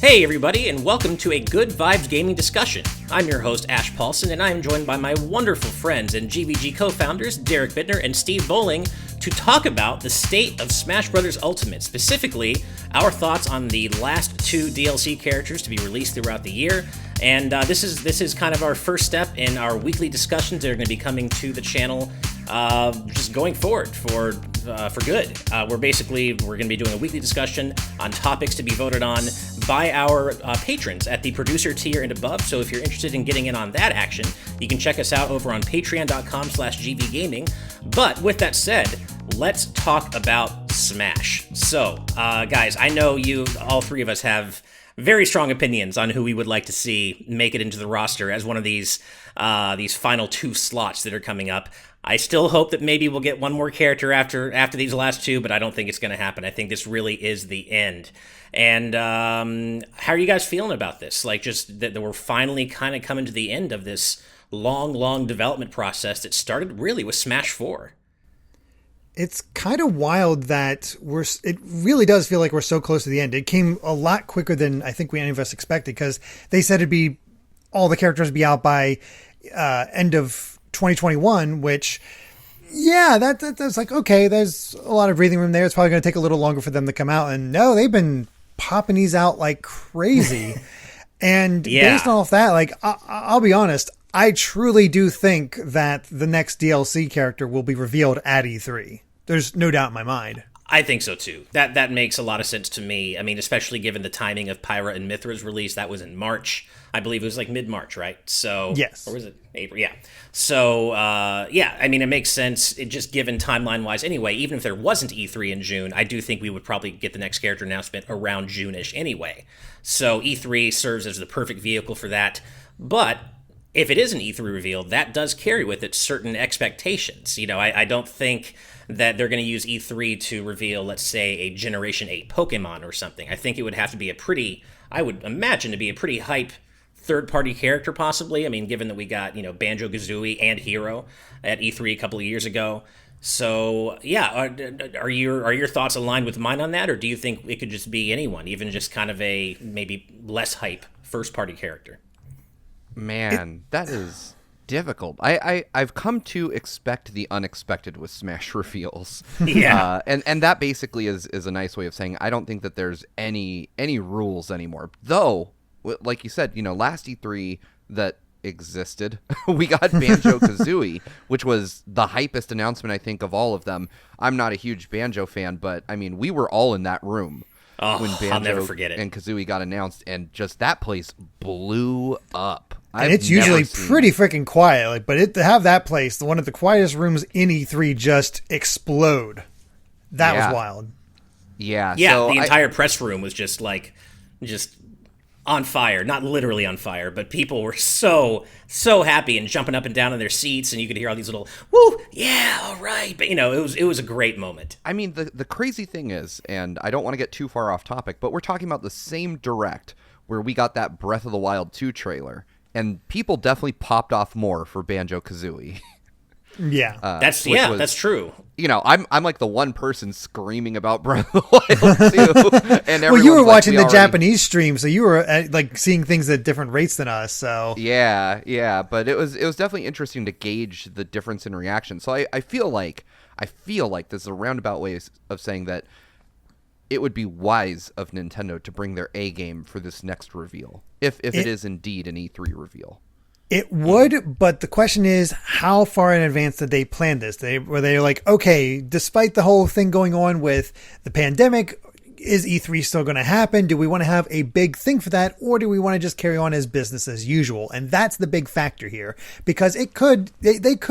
Hey everybody, and welcome to a Good Vibes Gaming discussion. I'm your host, Ash Paulson, and I am joined by my wonderful friends and GVG co-founders, Derrick Bittner and Steve Bowling, to talk about the state of Smash Bros. Ultimate, specifically our thoughts on the last two DLC characters to be released throughout the year. And this is kind of our first step in our weekly discussions that are going to be coming to the channel just going forward for good. We're going to be doing a weekly discussion on topics to be voted on by our patrons at the producer tier and above. So if you're interested in getting in on that action, you can check us out over on patreon.com/gvgaming. But with that said, let's talk about Smash. So, guys, I know all three of us have very strong opinions on who we would like to see make it into the roster as one of these final two slots that are coming up. I still hope that maybe we'll get one more character after these last two, but I don't think it's going to happen. I think this really is the end. And how are you guys feeling about this? Like, just that we're finally kind of coming to the end of this long development process that started really with Smash 4. It's kind of wild that it really does feel like we're so close to the end. It came a lot quicker than I think any of us expected, because they said all the characters would be out by end of 2021, which, yeah, that's like, okay, there's a lot of breathing room there. It's probably going to take a little longer for them to come out. And no, they've been popping these out like crazy. And based off that, like, I'll be honest, I truly do think that the next DLC character will be revealed at E3. There's no doubt in my mind. I think so too. That makes a lot of sense to me. I mean, especially given the timing of Pyra and Mythra's release. That was in March. I believe it was like mid-March, right? So yes. Or was it April? Yeah. So I mean, it makes sense. It just given timeline-wise anyway. Even if there wasn't E3 in June, I do think we would probably get the next character announcement around June-ish anyway. So E3 serves as the perfect vehicle for that. But if it is an E3 reveal, that does carry with it certain expectations. You know, I don't think that they're going to use E3 to reveal, let's say, a Generation 8 Pokemon or something. I think it would have to be I would imagine to be a pretty hype third-party character, possibly. I mean, given that we got, Banjo-Kazooie and Hero at E3 a couple of years ago. So, yeah, are your thoughts aligned with mine on that, or do you think it could just be anyone, even just kind of a maybe less hype first-party character? Man, that is difficult. I've come to expect the unexpected with Smash reveals. Yeah. And that basically is a nice way of saying I don't think that there's any rules anymore. Though, like you said, last E3 that existed, we got Banjo-Kazooie, which was the hypest announcement, I think, of all of them. I'm not a huge Banjo fan, but, I mean, we were all in that room when Banjo I'll never forget it. and Kazooie got announced, and just that place blew up. And it's usually pretty freaking quiet, but to have that place, one of the quietest rooms in E3, just explode. That was wild. Yeah. Yeah, so the entire press room was just on fire. Not literally on fire, but people were so happy and jumping up and down in their seats, and you could hear all these little, woo, yeah, all right. But, it was a great moment. I mean, the crazy thing is, and I don't want to get too far off topic, but we're talking about the same direct where we got that Breath of the Wild 2 trailer. And people definitely popped off more for Banjo-Kazooie. Yeah. That's true. I'm like the one person screaming about Breath of the Wild 2. And well, you were watching the Japanese stream, so you were seeing things at different rates than us. So yeah. But it was definitely interesting to gauge the difference in reaction. So I feel like this is a roundabout way of saying that it would be wise of Nintendo to bring their A game for this next reveal, if it is indeed an E3 reveal. It would, but the question is, how far in advance did they plan this? Were they like, okay, despite the whole thing going on with the pandemic, is E3 still going to happen? Do we want to have a big thing for that, or do we want to just carry on as business as usual? And that's the big factor here, because they could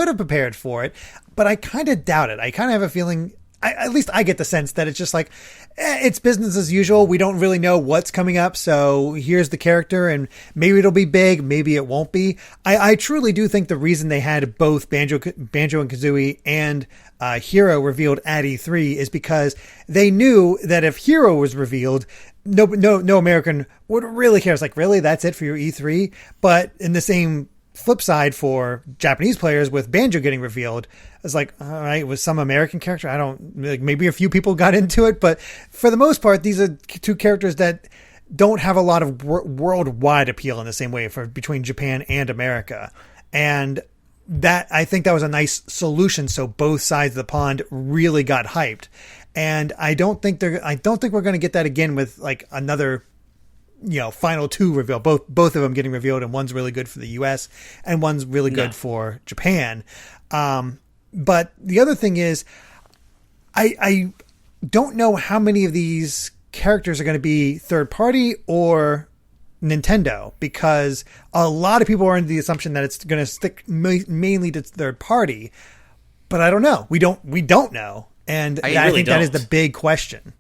have prepared for it, but I kind of doubt it. I kind of have a feeling, at least I get the sense that it's just like, it's business as usual. We don't really know what's coming up. So here's the character, and maybe it'll be big. Maybe it won't be. I truly do think the reason they had both Banjo and Kazooie and Hero revealed at E3 is because they knew that if Hero was revealed, no American would really care. It's like, really? That's it for your E3? But in the same flip side for Japanese players with Banjo getting revealed, it's like, all right, with some American character, maybe a few people got into it, but for the most part, these are two characters that don't have a lot of worldwide appeal in the same way for between Japan and America. And that, I think that was a nice solution. So both sides of the pond really got hyped. And I don't think we're going to get that again with like another, final two reveal, both of them getting revealed, and one's really good for the US and one's really good for Japan. But the other thing is, I don't know how many of these characters are going to be third party or Nintendo, because a lot of people are under the assumption that it's going to stick mainly to third party, but I don't know. We don't know. And I think that is the big question.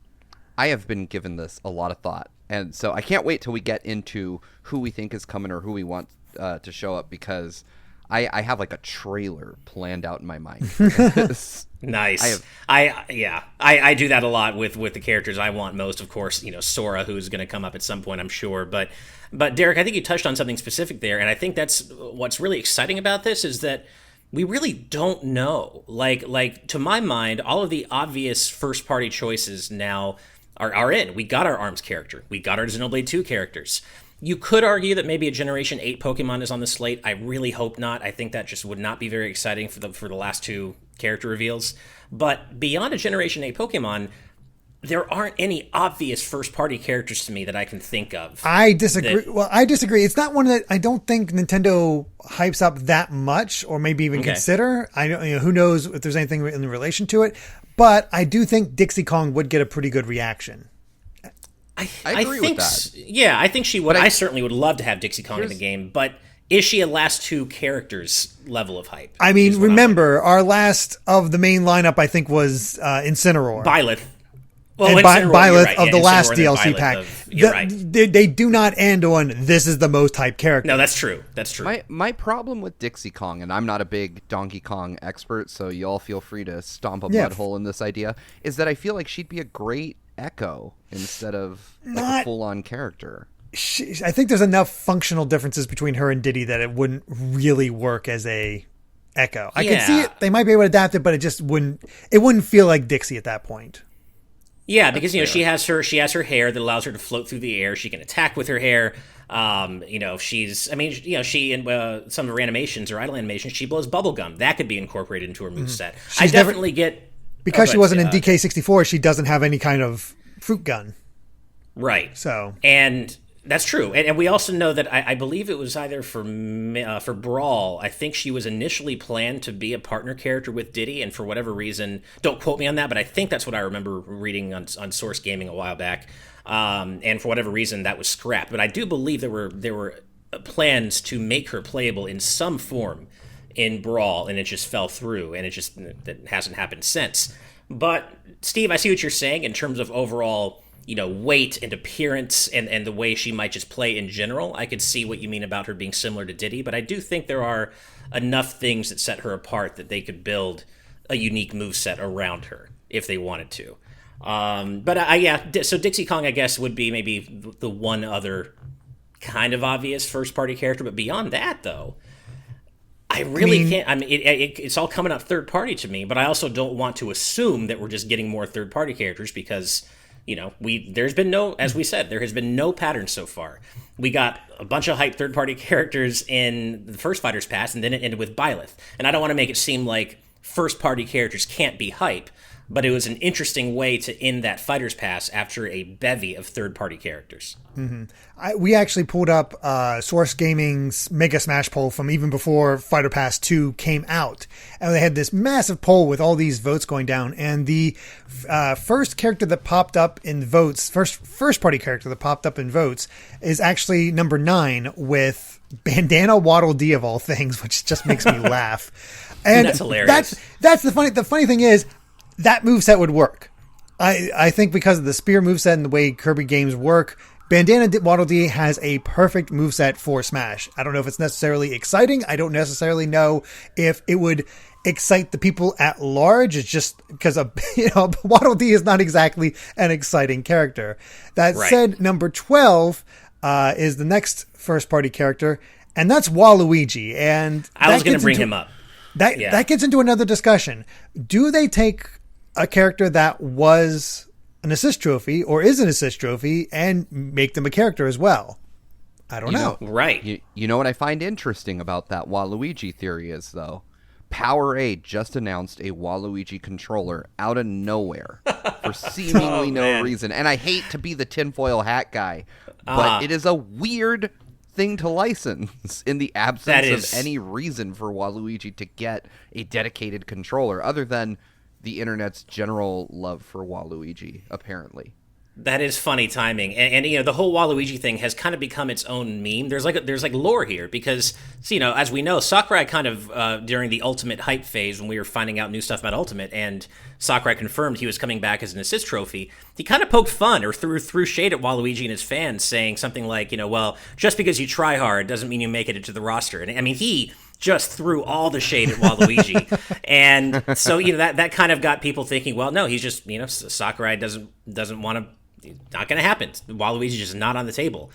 I have been given this a lot of thought. And so I can't wait till we get into who we think is coming or who we want to show up, because I have like a trailer planned out in my mind. Nice. I do that a lot with the characters I want most. Of course, Sora, who's going to come up at some point, I'm sure. But Derrick, I think you touched on something specific there, and I think that's what's really exciting about this is that we really don't know. Like to my mind, all of the obvious first party choices now are in. We got our ARMS character. We got our Xenoblade 2 characters. You could argue that maybe a Generation 8 Pokemon is on the slate. I really hope not. I think that just would not be very exciting for the last two character reveals. But beyond a Generation 8 Pokemon, there aren't any obvious first-party characters to me that I can think of. I disagree. I disagree. It's not one that I don't think Nintendo hypes up that much, or maybe even consider. I don't. Who knows if there's anything in relation to it. But I do think Dixie Kong would get a pretty good reaction. I agree with that. Yeah, I think she would. I certainly would love to have Dixie Kong in the game, but is she a last two characters level of hype? I mean, remember, our last of the main lineup, I think, was Incineroar. Byleth. Well, and Byleth of the last DLC pack. They do not end on, this is the most hyped character. No, that's true. That's true. My problem with Dixie Kong, and I'm not a big Donkey Kong expert, so y'all feel free to stomp a mud hole in this idea, is that I feel like she'd be a great Echo instead of like a full-on character. I think there's enough functional differences between her and Diddy that it wouldn't really work as a Echo. I can see it. They might be able to adapt it, but it wouldn't feel like Dixie at that point. Yeah, because she has her hair that allows her to float through the air. She can attack with her hair. She in some of her animations or idle animations, she blows bubblegum. That could be incorporated into her moveset. I definitely get because she wasn't in DK64. She doesn't have any kind of fruit gun, right? So and that's true. And we also know that I believe it was either for Brawl. I think she was initially planned to be a partner character with Diddy, and for whatever reason, don't quote me on that, but I think that's what I remember reading on Source Gaming a while back. And for whatever reason, that was scrapped. But I do believe there were plans to make her playable in some form in Brawl, and it just fell through, and that hasn't happened since. But Steve, I see what you're saying in terms of overall, weight and appearance and the way she might just play in general. I could see what you mean about her being similar to Diddy, but I do think there are enough things that set her apart that they could build a unique moveset around her if they wanted to. So Dixie Kong, I guess, would be maybe the one other kind of obvious first-party character, but beyond that, though, I really can't. I mean, it's all coming up third-party to me, but I also don't want to assume that we're just getting more third-party characters because there's been no, as we said, there has been no pattern so far. We got a bunch of hyped third-party characters in the first Fighters Pass, and then it ended with Byleth. And I don't want to make it seem like first-party characters can't be hype, but it was an interesting way to end that Fighters Pass after a bevy of third-party characters. Mm-hmm. We actually pulled up Source Gaming's Mega Smash poll from even before Fighter Pass 2 came out. And they had this massive poll with all these votes going down. And the first character that popped up in votes, first-party character that popped up in votes, is actually number 9 with Bandana Waddle Dee of all things, which just makes me laugh. And that's hilarious. That's the funny thing is, that moveset would work. I think because of the spear moveset and the way Kirby games work, Bandana Waddle Dee has a perfect moveset for Smash. I don't know if it's necessarily exciting. I don't necessarily know if it would excite the people at large. It's just because Waddle Dee is not exactly an exciting character. That said, number 12 is the next first party character, and that's Waluigi. And I was going to bring him up. That gets into another discussion. Do they take a character that was an assist trophy or is an assist trophy and make them a character as well. I don't know. Right. You know what I find interesting about that Waluigi theory is, though? Powerade just announced a Waluigi controller out of nowhere for seemingly no reason. And I hate to be the tinfoil hat guy, but it is a weird thing to license in the absence of any reason for Waluigi to get a dedicated controller other than the internet's general love for Waluigi, apparently. That is funny timing, and you know, the whole Waluigi thing has kind of become its own meme. There's like lore here because, so, you know, as we know, Sakurai kind of during the Ultimate hype phase when we were finding out new stuff about Ultimate, and Sakurai confirmed he was coming back as an assist trophy. He kind of poked fun or threw shade at Waluigi and his fans, saying something like, you know, well, just because you try hard doesn't mean you make it into the roster. And I mean, he just threw all the shade at Waluigi, and so, you know, that kind of got people thinking, well, no, he's just, you know, Sakurai doesn't want to. Not going to happen. Waluigi's just not on the table.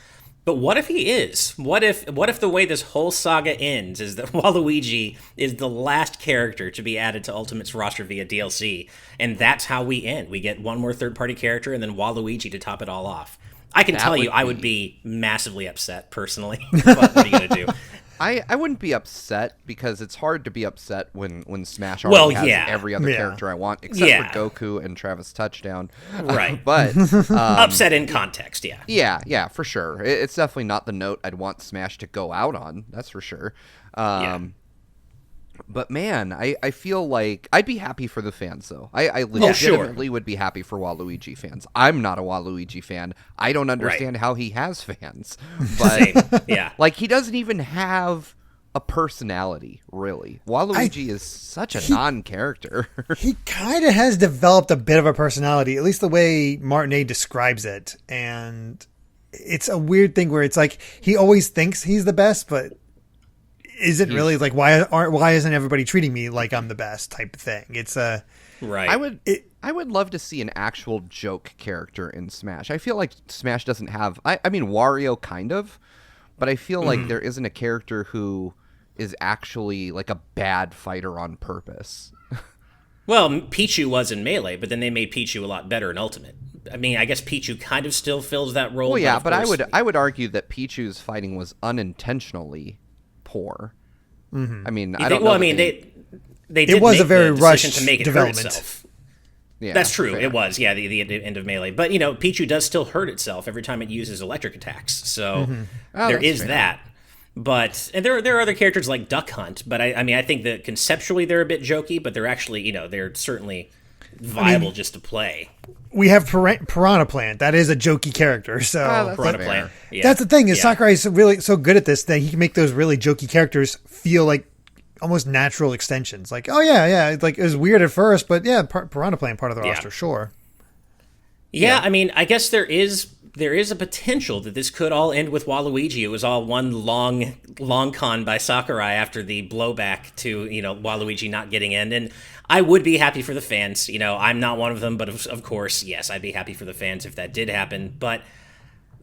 But what if he is? What if the way this whole saga ends is that Waluigi is the last character to be added to Ultimate's roster via DLC, and that's how we end? We get one more third-party character and then Waluigi to top it all off. I can tell you, I would be massively upset personally. What are you going to do? I wouldn't be upset because it's hard to be upset when Smash already has every other character I want except for Goku and Travis Touchdown. Right. But upset in context, yeah. Yeah, for sure. It's definitely not the note I'd want Smash to go out on. That's for sure. But man, I feel like I'd be happy for the fans, though. I legitimately would be happy for Waluigi fans. I'm not a Waluigi fan. I don't understand how he has fans. But like, he doesn't even have a personality, really. Waluigi is such a non-character. He kind of has developed a bit of a personality, at least the way Martinet describes it. And it's a weird thing where it's like he always thinks he's the best, but is it really like why isn't everybody treating me like I'm the best type of thing? It's a right. I would love to see an actual joke character in Smash. I feel like Smash doesn't have. I mean, Wario kind of, but I feel like there isn't a character who is actually like a bad fighter on purpose. Well, Pichu was in Melee, but then they made Pichu a lot better in Ultimate. I mean, I guess Pichu kind of still fills that role. Well, yeah, but I would argue that Pichu's fighting was unintentionally poor. I mean, I don't know. Well, I mean, they did it was make a very the rushed decision to make it development. hurt itself. Yeah, that's true. fair. It was, the end of Melee. But, you know, Pichu does still hurt itself every time it uses electric attacks. So there is that. But and there are other characters like Duck Hunt. But I mean, I think that conceptually they're a bit jokey, but they're actually, you know, they're certainly viable just to play. We have Piranha Plant. That is a jokey character. So Piranha Plant. Yeah. That's the thing is Sakurai is really so good at this that he can make those really jokey characters feel like almost natural extensions. Like, oh yeah, like it was weird at first, but yeah, Piranha Plant part of the roster, sure. Yeah, I mean, I guess there is a potential that this could all end with Waluigi. It was all one long con by Sakurai after the blowback to, you know, Waluigi not getting in. And I would be happy for the fans. You know, I'm not one of them, but of course, yes, I'd be happy for the fans if that did happen. But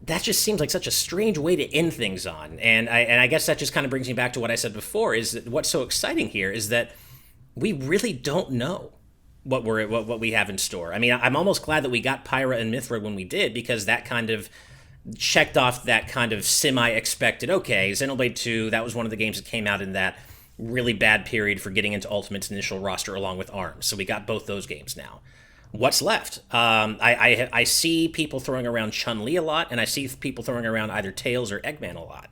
that just seems like such a strange way to end things on. And I guess that just kind of brings me back to what I said before, is that what's so exciting here is that we really don't know what we have in store. I mean, I'm almost glad that we got Pyra and Mithra when we did, because that kind of checked off that kind of semi-expected, okay, Xenoblade 2, that was one of the games that came out in that really bad period for getting into Ultimate's initial roster along with ARMS. So we got both those games now. What's left? I see people throwing around Chun-Li a lot, and I see people throwing around either Tails or Eggman a lot.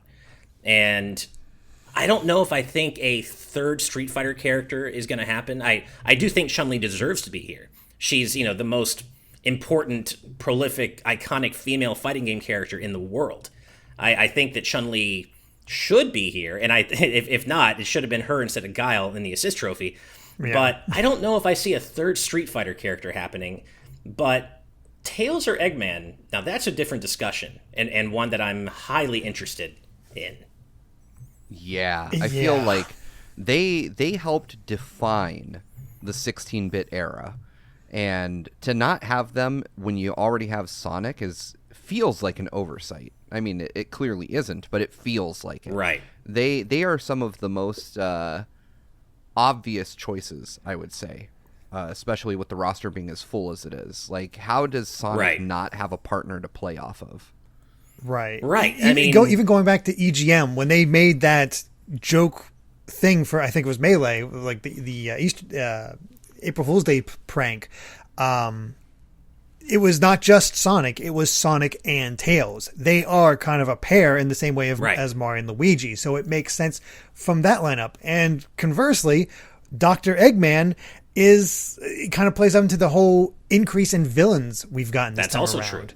And I don't know if I think a third Street Fighter character is going to happen. I do think Chun-Li deserves to be here. She's, you know, the most important, prolific, iconic female fighting game character in the world. I think that Chun-Li should be here, and if not, it should have been her instead of Guile in the assist trophy. Yeah. But I don't know if I see a third Street Fighter character happening. But Tails or Eggman, now that's a different discussion, and one that I'm highly interested in. Yeah, I feel like they helped define the 16-bit era, and to not have them when you already have Sonic feels like an oversight. I mean, it clearly isn't, but it feels like it. Right. They are some of the most obvious choices, I would say, especially with the roster being as full as it is. Like, how does Sonic not have a partner to play off of? Right. I mean, even going back to EGM, when they made that joke thing for, I think it was Melee, like the April Fool's Day prank, it was not just Sonic, it was Sonic and Tails. They are kind of a pair in the same way as Mario and Luigi, so it makes sense from that lineup. And conversely, Dr. Eggman kind of plays up into the whole increase in villains we've gotten this time around. That's also true.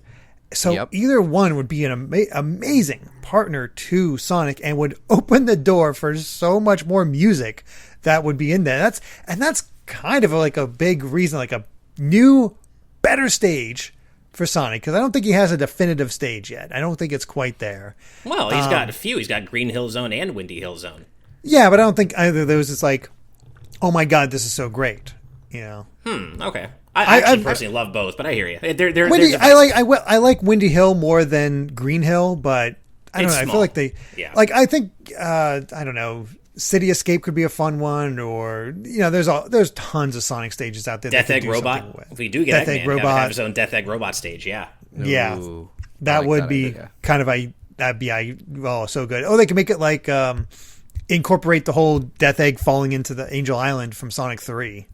So either one would be an amazing partner to Sonic and would open the door for so much more music that would be in there. That's kind of like a big reason, like a new, better stage for Sonic, because I don't think he has a definitive stage yet. I don't think it's quite there. Well, he's got a few. He's got Green Hill Zone and Windy Hill Zone. Yeah, but I don't think either of those is like, oh my God, this is so great. You know? Okay. I actually personally love both, but I hear you. I like Windy Hill more than Green Hill, but I don't know. Small. I feel like like I think I don't know. City Escape could be a fun one, or there's tons of Sonic stages out there. Death Egg Robot. If we do get Death Egg Robot, have his own Death Egg Robot stage. Yeah. Ooh, that would be kind of so good. Oh, they can make it like incorporate the whole Death Egg falling into the Angel Island from Sonic 3.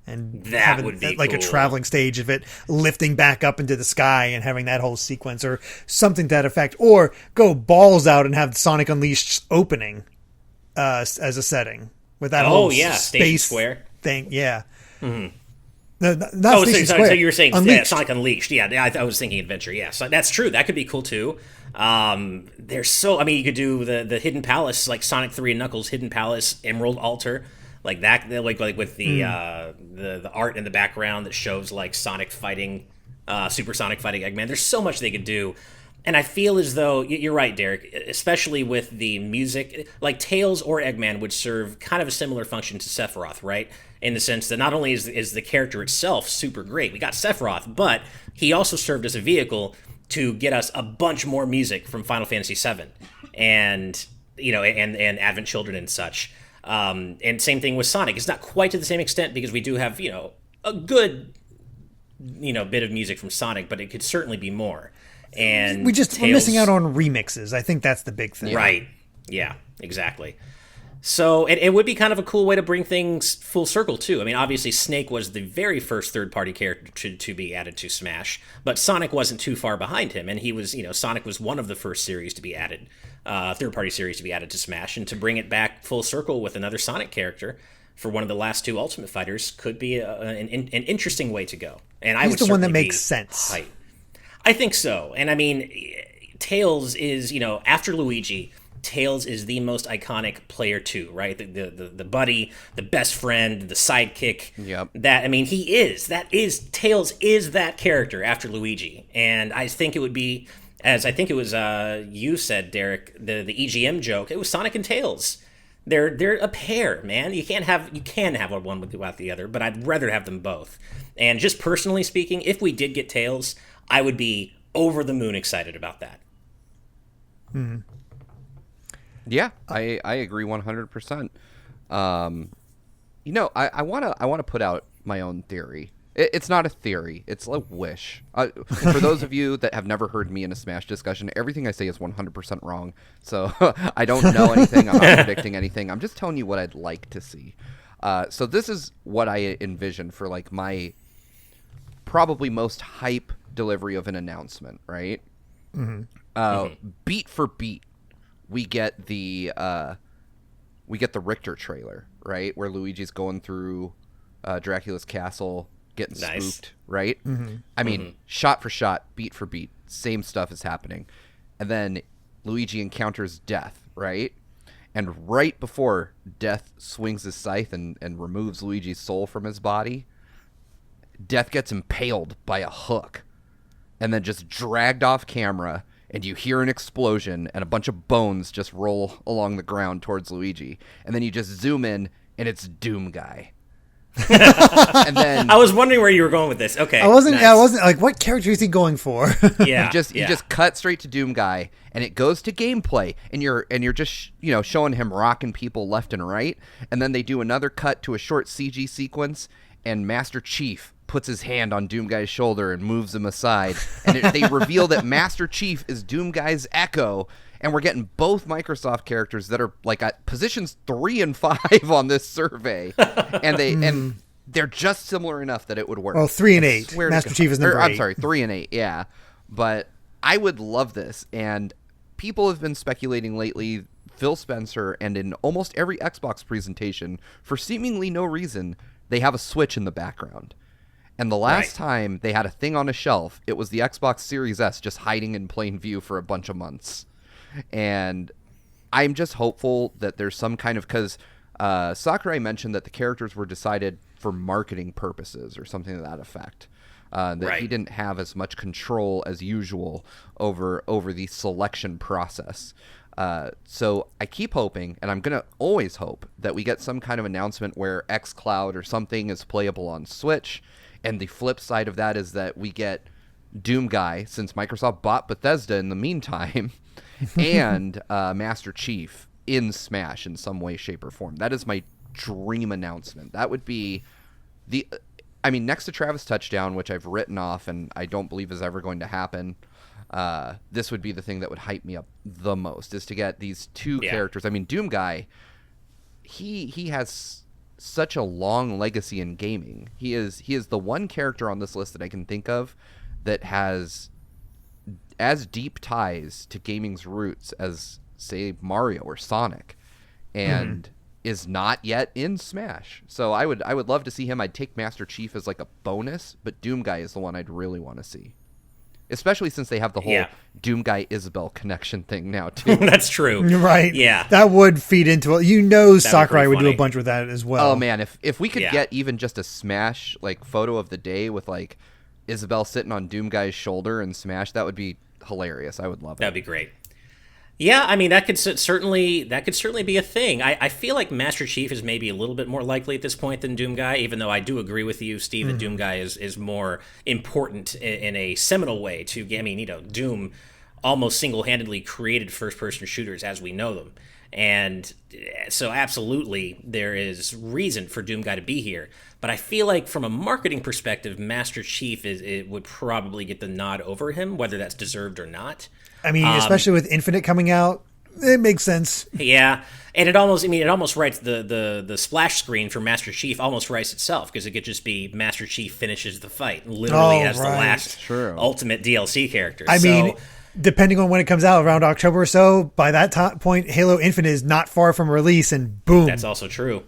And that would be like cool. A traveling stage of it lifting back up into the sky and having that whole sequence, or something to that effect, or go balls out and have Sonic Unleashed opening as a setting with that whole space Square thing. Yeah. Mm-hmm. So you were saying Sonic Unleashed. Yeah, I was thinking Adventure. Yeah, so that's true. That could be cool too. There's you could do the Hidden Palace, like Sonic 3 and Knuckles Hidden Palace Emerald Altar. Like that, like with the art in the background that shows like Sonic fighting, Super Sonic fighting Eggman. There's so much they could do, and I feel as though you're right, Derek. Especially with the music, like Tails or Eggman would serve kind of a similar function to Sephiroth, right? In the sense that not only is the character itself super great, we got Sephiroth, but he also served as a vehicle to get us a bunch more music from Final Fantasy VII, and and Advent Children and such. And same thing with Sonic. It's not quite to the same extent because we do have, a good, bit of music from Sonic, but it could certainly be more. And we're missing out on remixes. I think that's the big thing. Right. Yeah, exactly. So it would be kind of a cool way to bring things full circle, too. I mean, obviously, Snake was the very first third-party character to be added to Smash, but Sonic wasn't too far behind him, and he was, Sonic was one of the first series to be added, third-party series to be added to Smash, and to bring it back full circle with another Sonic character for one of the last two Ultimate Fighters could be an interesting way to go. And He's the one that makes sense. I think so. And I mean, Tails is, after Luigi, Tails is the most iconic player too, right? The buddy, the best friend, the sidekick. Yep. Tails is that character after Luigi. And I think it would be, as I think it was you said, Derek, the EGM joke, it was Sonic and Tails. They're a pair, man. You can have one without the other, but I'd rather have them both. And just personally speaking, if we did get Tails, I would be over the moon excited about that. Mm-hmm. Yeah, I agree 100%. I want to put out my own theory. It's not a theory. It's a wish. For those of you that have never heard me in a Smash discussion, everything I say is 100% wrong. So I don't know anything. I'm not predicting anything. I'm just telling you what I'd like to see. So this is what I envision for like my probably most hype delivery of an announcement, right? Mm-hmm. Beat for beat, we get the Richter trailer, right, where Luigi's going through Dracula's castle, getting spooked, right? Mm-hmm. I mean, shot for shot, beat for beat, same stuff is happening. And then Luigi encounters Death, right? And right before Death swings his scythe and removes Luigi's soul from his body, Death gets impaled by a hook and then just dragged off camera, and you hear an explosion and a bunch of bones just roll along the ground towards Luigi. And then you just zoom in and it's Doom Guy. And then I was wondering where you were going with this. Okay. I wasn't like, what character is he going for? Yeah. You just cut straight to Doom Guy, and it goes to gameplay, and you're just showing him rocking people left and right, and then they do another cut to a short CG sequence, and Master Chief puts his hand on Doomguy's shoulder and moves him aside, and they reveal that Master Chief is Doomguy's Echo, and we're getting both Microsoft characters that are like at positions 3 and 5 on this survey, and they're just similar enough that it would work. Well, 3 and 8. Master Chief is number 8. I'm sorry, 3 and 8. Yeah, but I would love this, and people have been speculating lately. Phil Spencer, and in almost every Xbox presentation, for seemingly no reason, they have a Switch in the background. And the last time they had a thing on a shelf, it was the Xbox Series S just hiding in plain view for a bunch of months. And I'm just hopeful that there's some kind of... Because Sakurai mentioned that the characters were decided for marketing purposes or something to that effect. That he didn't have as much control as usual over the selection process. So I keep hoping, and I'm going to always hope, that we get some kind of announcement where xCloud or something is playable on Switch. And the flip side of that is that we get Doomguy, since Microsoft bought Bethesda in the meantime, and Master Chief in Smash in some way, shape, or form. That is my dream announcement. That would be next to Travis Touchdown, which I've written off and I don't believe is ever going to happen. This would be the thing that would hype me up the most, is to get these two characters. I mean, Doomguy, he has such a long legacy in gaming. He is the one character on this list that I can think of that has as deep ties to gaming's roots as, say, Mario or Sonic, and is not yet in Smash. So I would love to see him. I'd take Master Chief as like a bonus, but Doomguy is the one I'd really want to see. Especially since they have the whole Doomguy Isabelle connection thing now, too. That's true. Right. Yeah. That would feed into it. Sakurai would do a bunch with that as well. Oh, man. If we could get even just a Smash like photo of the day with like Isabelle sitting on Doomguy's shoulder and Smash, that would be hilarious. I would love it. That'd be great. Yeah, I mean, that could certainly be a thing. I feel like Master Chief is maybe a little bit more likely at this point than Doomguy, even though I do agree with you, Steve, that Doomguy is more important in a seminal way to, I mean, Doom almost single-handedly created first-person shooters as we know them. And so absolutely there is reason for Doomguy to be here. But I feel like from a marketing perspective, Master Chief it would probably get the nod over him, whether that's deserved or not. I mean, especially with Infinite coming out, it makes sense. Yeah, and it almost writes the splash screen for Master Chief almost writes itself, because it could just be Master Chief finishes the fight, literally as the last ultimate DLC character. I mean, depending on when it comes out, around October or so, by that point, Halo Infinite is not far from release, and boom. That's also true.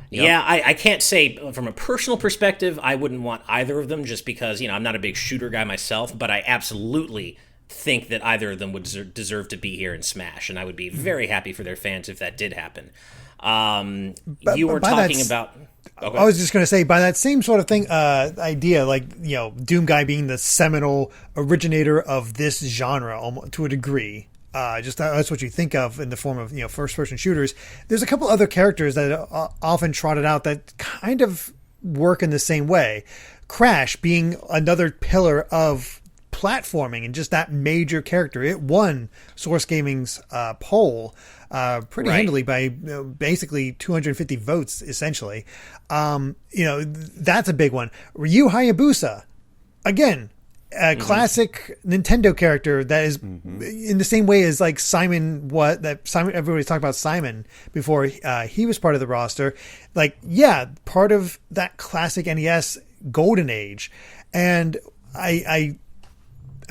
Yep. Yeah, I can't say from a personal perspective, I wouldn't want either of them, just because, I'm not a big shooter guy myself, but I absolutely think that either of them would deserve to be here in Smash, and I would be very happy for their fans if that did happen. You were talking about... Okay. I was just going to say, by that same sort of thing, idea, like, Doomguy being the seminal originator of this genre to a degree, that's what you think of in the form of, first-person shooters. There's a couple other characters that are often trotted out that kind of work in the same way. Crash being another pillar of platforming and just that major character. It won Source Gaming's poll pretty handily by basically 250 votes, essentially. That's a big one. Ryu Hayabusa, again, a classic Nintendo character that is in the same way as like Simon. Everybody's talking about Simon before he was part of the roster. Like, part of that classic NES golden age. And I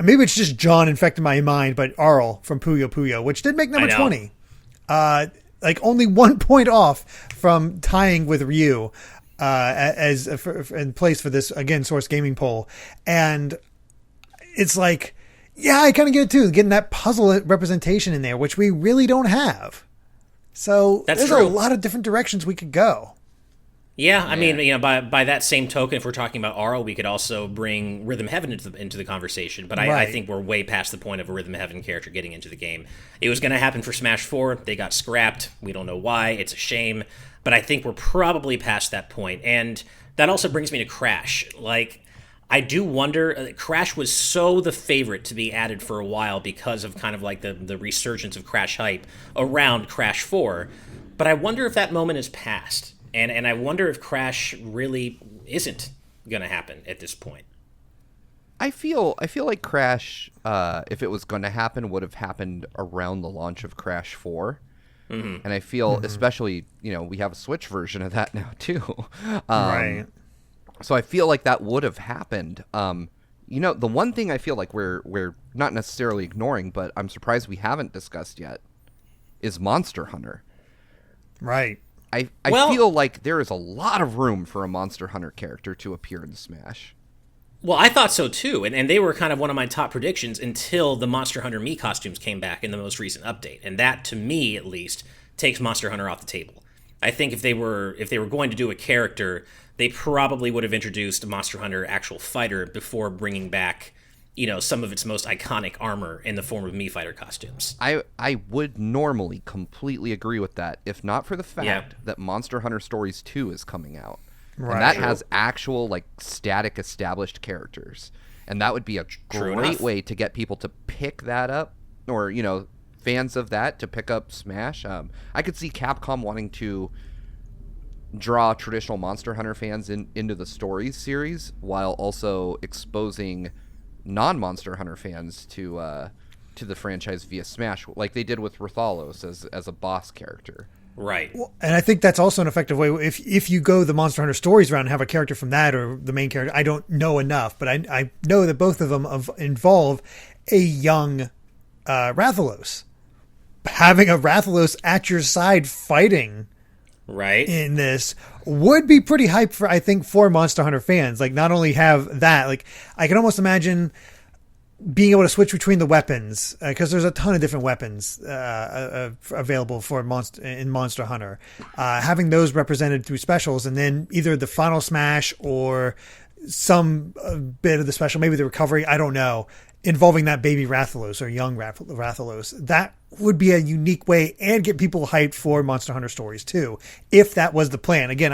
maybe it's just John infected my mind, but Arl from Puyo Puyo, which did make number 20. Like only 1 point off from tying with Ryu as in place for this, again, Source Gaming poll. And it's like, I kind of get it too, getting that puzzle representation in there, which we really don't have. So there's a lot of different directions we could go. Yeah, I mean, by that same token, if we're talking about Arl, we could also bring Rhythm Heaven into the conversation. But I think we're way past the point of a Rhythm Heaven character getting into the game. It was going to happen for Smash 4. They got scrapped. We don't know why. It's a shame. But I think we're probably past that point. And that also brings me to Crash. Like, I do wonder, Crash was so the favorite to be added for a while because of kind of like the resurgence of Crash hype around Crash 4. But I wonder if that moment is past. And I wonder if Crash really isn't going to happen at this point. I feel like Crash, if it was going to happen, would have happened around the launch of Crash 4. Mm-hmm. And I feel, especially, we have a Switch version of that now too. Right. So I feel like that would have happened. The one thing I feel like we're not necessarily ignoring, but I'm surprised we haven't discussed yet, is Monster Hunter. Right. I feel like there is a lot of room for a Monster Hunter character to appear in Smash. Well, I thought so too, and they were kind of one of my top predictions until the Monster Hunter Mii costumes came back in the most recent update, and that, to me at least, takes Monster Hunter off the table. I think if they were going to do a character, they probably would have introduced a Monster Hunter actual fighter before bringing back, some of its most iconic armor in the form of Mii fighter costumes. I would normally completely agree with that, if not for the fact that Monster Hunter Stories 2 is coming out. Right. And that has actual, static established characters. And that would be a great way to get people to pick that up, or, fans of that to pick up Smash. I could see Capcom wanting to draw traditional Monster Hunter fans into the Stories series, while also exposing non-Monster Hunter fans to the franchise via Smash, like they did with Rathalos as a boss character. Right. Well, and I think that's also an effective way. If you go the Monster Hunter Stories route and have a character from that or the main character, I don't know enough, but I know that both of them involve a young Rathalos. Having a Rathalos at your side fighting in this would be pretty hype for Monster Hunter fans. Not only have that, I can almost imagine being able to switch between the weapons, because there's a ton of different weapons available for Monster Hunter. Having those represented through specials, and then either the final smash or some bit of the special, maybe the recovery, I don't know, involving that baby Rathalos or young Rathalos. That would be a unique way and get people hyped for Monster Hunter Stories too, if that was the plan. Again,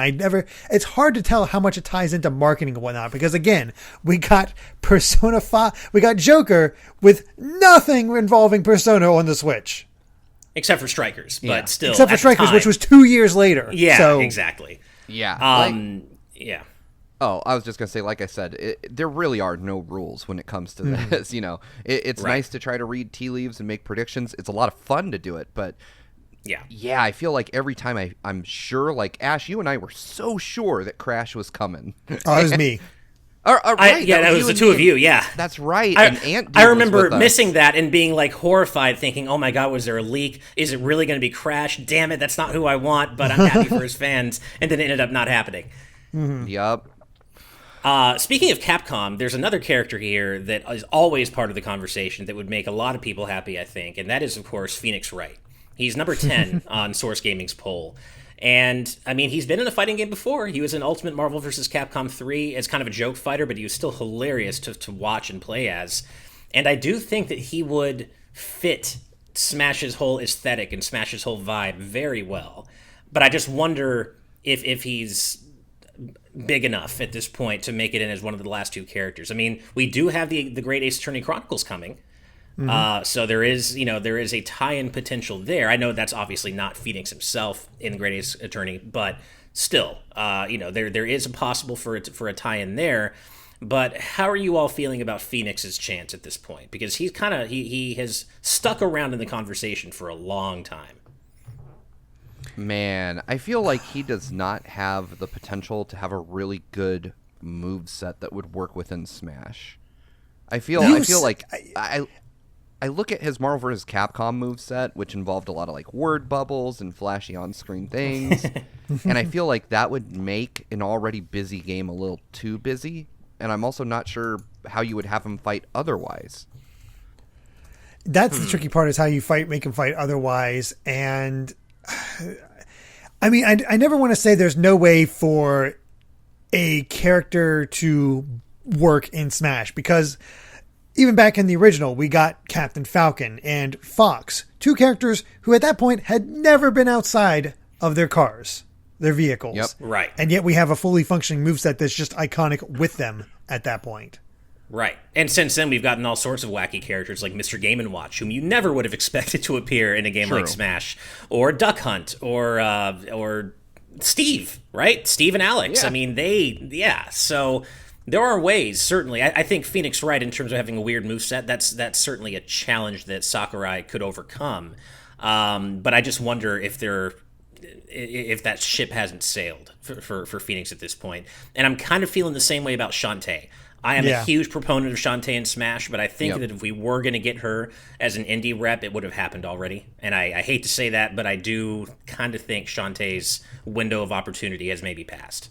it's hard to tell how much it ties into marketing and whatnot, because again, we got Persona 5, we got Joker with nothing involving Persona on the Switch. Except for Strikers, but still. Except for Strikers, which was 2 years later. Yeah, so. Exactly. Yeah. Yeah. Oh, I was just going to say, like I said, there really are no rules when it comes to this. It's nice to try to read tea leaves and make predictions. It's a lot of fun to do it. But, yeah, I feel like every time I'm sure, Ash, you and I were so sure that Crash was coming. Oh, it was me. Right. That was the two of you, yeah. That's right. I remember missing that and being, horrified, thinking, oh my god, was there a leak? Is it really going to be Crash? Damn it, that's not who I want, but I'm happy for his fans. And then it ended up not happening. Mm-hmm. Yup. Speaking of Capcom, there's another character here that is always part of the conversation that would make a lot of people happy, I think, and that is, of course, Phoenix Wright. He's number 10 on Source Gaming's poll. And, he's been in a fighting game before. He was in Ultimate Marvel vs. Capcom 3 as kind of a joke fighter, but he was still hilarious to watch and play as. And I do think that he would fit Smash's whole aesthetic and Smash's whole vibe very well. But I just wonder if he's big enough at this point to make it in as one of the last two characters. We do have the Great Ace Attorney Chronicles coming. So there is a tie-in potential there. I know that's obviously not Phoenix himself in Great Ace Attorney, but still, there is a possible for a tie-in there. But how are you all feeling about Phoenix's chance at this point? Because he's he has stuck around in the conversation for a long time. Man, I feel like he does not have the potential to have a really good move set that would work within Smash. I feel like I look at his Marvel vs. Capcom moveset, which involved a lot of word bubbles and flashy on-screen things, and I feel like that would make an already busy game a little too busy, and I'm also not sure how you would have him fight otherwise. That's the tricky part, is how you make him fight otherwise, and I never want to say there's no way for a character to work in Smash, because even back in the original, we got Captain Falcon and Fox, two characters who at that point had never been outside of their cars, their vehicles. Yep. Right. And yet we have a fully functioning moveset that's just iconic with them at that point. Right. And since then, we've gotten all sorts of wacky characters like Mr. Game & Watch, whom you never would have expected to appear in a game like Smash, or Duck Hunt, or Steve, right? Steve and Alex. Yeah. I mean, so there are ways, certainly. I think Phoenix Wright, in terms of having a weird moveset, that's certainly a challenge that Sakurai could overcome. But I just wonder if that ship hasn't sailed for Phoenix at this point. And I'm kind of feeling the same way about Shantae. I am a huge proponent of Shantae in Smash, but I think that if we were going to get her as an indie rep, it would have happened already. And I hate to say that, but I do kind of think Shantae's window of opportunity has maybe passed.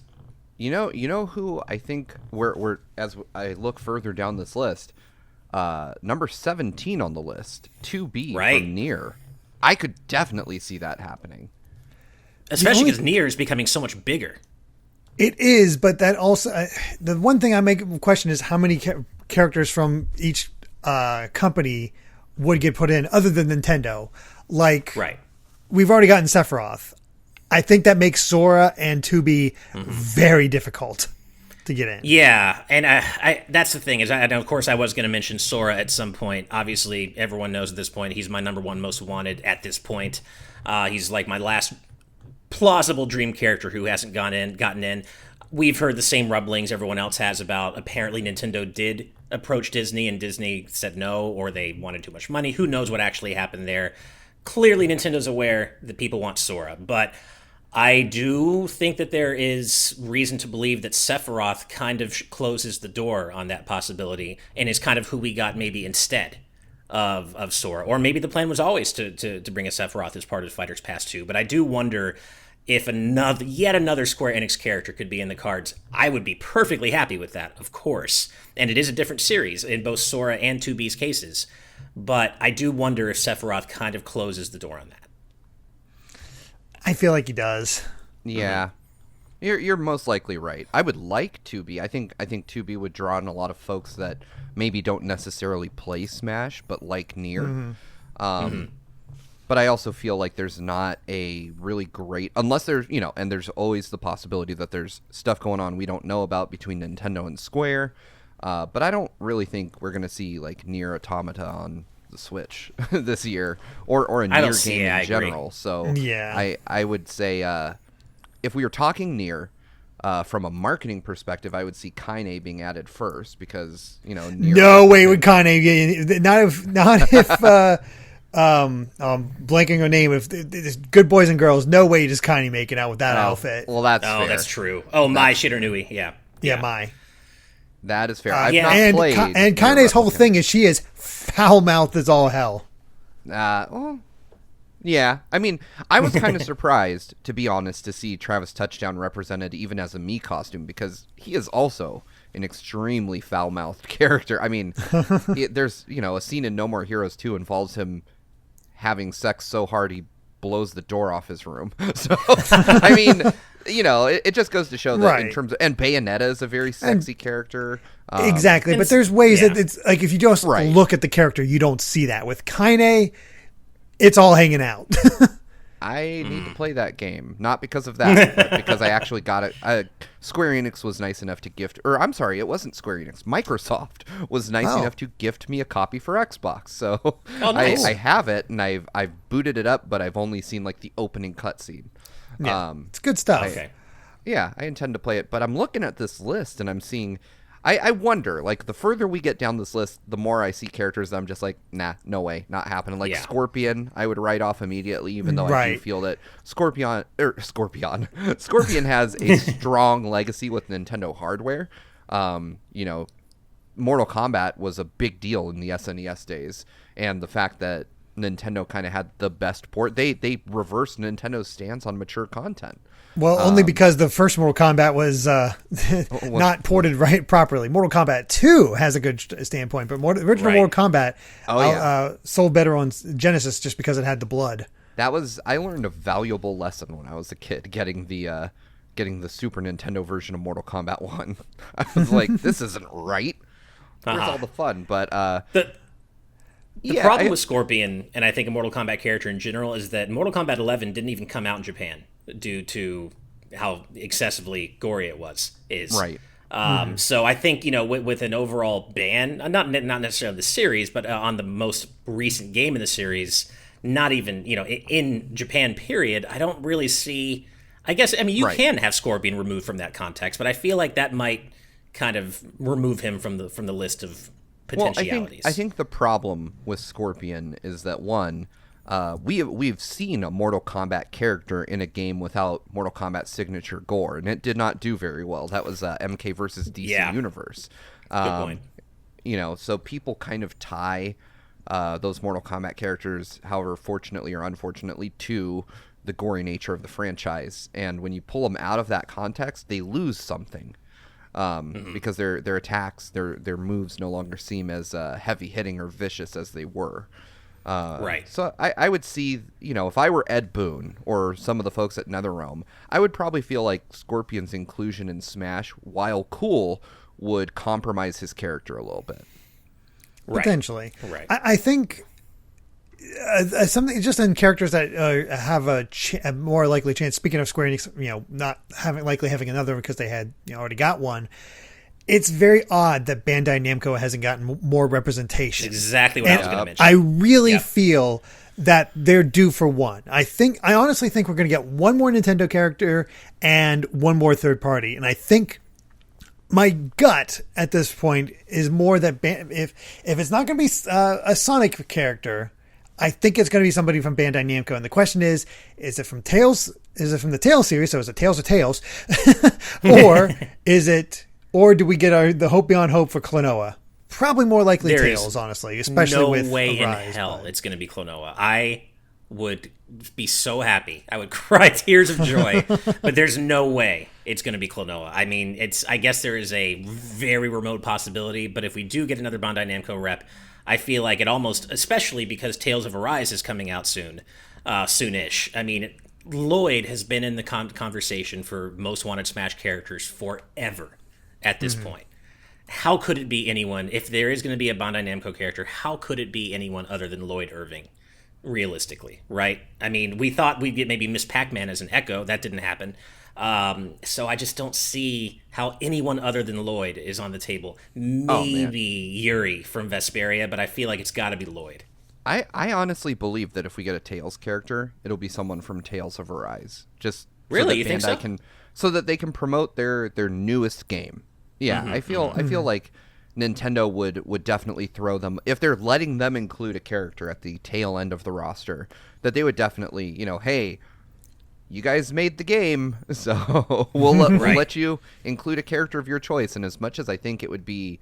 You know who I think we're as I look further down this list, number 17 on the list, 2B from Nier. I could definitely see that happening. Especially because Nier is becoming so much bigger. It is, but that also the one thing I make question is how many characters from each company would get put in other than Nintendo. Like, we've already gotten Sephiroth. I think that makes Sora and 2B very difficult to get in. Yeah, and I that's the thing is, of course, I was going to mention Sora at some point. Obviously, everyone knows at this point he's my number one most wanted at this point. He's like my last plausible dream character who hasn't gotten in. We've heard the same rumblings everyone else has about apparently Nintendo did approach Disney and Disney said no, or they wanted too much money. Who knows what actually happened there? Clearly Nintendo's aware that people want Sora, but I do think that there is reason to believe that Sephiroth kind of closes the door on that possibility and is kind of who we got maybe instead of Sora. Or maybe the plan was always to bring a Sephiroth as part of Fighters Pass 2. But I do wonder if yet another Square Enix character could be in the cards. I would be perfectly happy with that, of course. And it is a different series in both Sora and 2B's cases. But I do wonder if Sephiroth kind of closes the door on that. I feel like he does. Yeah. You're most likely right. I would like 2B. I think 2B would draw in a lot of folks that maybe don't necessarily play Smash, but like Nier. But I also feel like there's not a really great, unless there's, and there's always the possibility that there's stuff going on we don't know about between Nintendo and Square. But I don't really think we're going to see like Nier Automata on the Switch this year, or a Nier game in general. Agree. So I would say if we were talking Nier, from a marketing perspective, I would see Kaine being added first because Nier. No way would Kaine get in. Not if blanking on name. If good boys and girls, no way does Kaine make it out with that outfit. Well, that's fair. That's true. Oh, Mai Shiranui, yeah, Mai. That is fair. I've not played. And Kaine's whole thing is she is foul-mouthed as all hell. Well, yeah. I mean, I was kind of surprised, to be honest, to see Travis Touchdown represented even as a Mii costume because he is also an extremely foul-mouthed character. I mean, there's, a scene in No More Heroes 2 involves him having sex so hard he blows the door off his room. So, I mean, it just goes to show that in terms of, and Bayonetta is a very sexy character. Exactly. But there's ways that it's like, if you just look at the character, you don't see that. With Kaine, it's all hanging out. I need to play that game, not because of that, but because I actually got it. Square Enix was nice enough to gift, or I'm sorry, it wasn't Square Enix. Microsoft was nice enough to gift me a copy for Xbox. So nice. I have it, and I've booted it up, but I've only seen like the opening cutscene. Yeah, it's good stuff. I intend to play it, but I'm looking at this list and I'm seeing. I wonder, like, the further we get down this list, the more I see characters that I'm just like, nah, no way, not happening. Like Scorpion, I would write off immediately, even though I do feel that Scorpion has a strong legacy with Nintendo hardware. Mortal Kombat was a big deal in the SNES days, and the fact that Nintendo kind of had the best port, they reversed Nintendo's stance on mature content. Well, only because the first Mortal Kombat was not ported properly. Mortal Kombat 2 has a good standpoint, but original Mortal Kombat sold better on Genesis just because it had the blood. I learned a valuable lesson when I was a kid getting the Super Nintendo version of Mortal Kombat 1. I was like, this isn't right. Where's all the fun? But the problem with Scorpion, and I think a Mortal Kombat character in general, is that Mortal Kombat 11 didn't even come out in Japan due to how excessively gory it is. Right. So I think, with an overall ban, not necessarily the series, but on the most recent game in the series, not even, in Japan, period, I I guess, I mean, you Right. can have Scorpion removed from that context, but I feel like that might kind of remove him from the list of potentialities. I think the problem with Scorpion is that, one, we've seen a Mortal Kombat character in a game without Mortal Kombat signature gore, and it did not do very well. That was MK versus DC Universe. Good point. You know, so people kind of tie those Mortal Kombat characters, however fortunately or unfortunately, to the gory nature of the franchise. And when you pull them out of that context, they lose something. Because their attacks, their moves no longer seem as heavy hitting or vicious as they were. Right. So I would see, you know, if I were Ed Boon or some of the folks at NetherRealm, I would probably feel like Scorpion's inclusion in Smash, while cool, would compromise his character a little bit. Potentially. Right. I think something just in characters that have a more likely chance. Speaking of Square Enix, you know, not having another because they had already got one. It's very odd that Bandai Namco hasn't gotten more representation. Exactly what I was going to mention. I really feel that they're due for one. I honestly think we're going to get one more Nintendo character and one more third party. And I think my gut at this point is more that if it's not going to be a Sonic character, I think it's going to be somebody from Bandai Namco. And the question is it from Tales? Is it from the Tales series? So is it Tales of Tales? Or do we get the Hope Beyond Hope for Klonoa? Probably more likely Tales, honestly, especially with no way Arise, in hell it's going to be Klonoa. I would be so happy. I would cry tears of joy, but there's no way it's going to be Klonoa. I mean, I guess there is a very remote possibility, but if we do get another Bandai Namco rep, I feel like it almost, especially because Tales of Arise is coming out soonish. I mean, Lloyd has been in the conversation for most wanted Smash characters forever at this point. How could it be anyone, if there is going to be a Bandai Namco character, how could it be anyone other than Lloyd Irving, realistically, right? I mean, we thought we'd get maybe Miss Pac-Man as an Echo. That didn't happen. So I just don't see how anyone other than Lloyd is on the table. Maybe Yuri from Vesperia, but I feel like it's got to be Lloyd. I honestly believe that if we get a Tales character, it'll be someone from Tales of Arise. Just really, so you think so? So that they can promote their newest game. Yeah, I feel like Nintendo would definitely throw them, if they're letting them include a character at the tail end of the roster, that they would definitely, hey, you guys made the game, so we'll let you include a character of your choice. And as much as I think it would be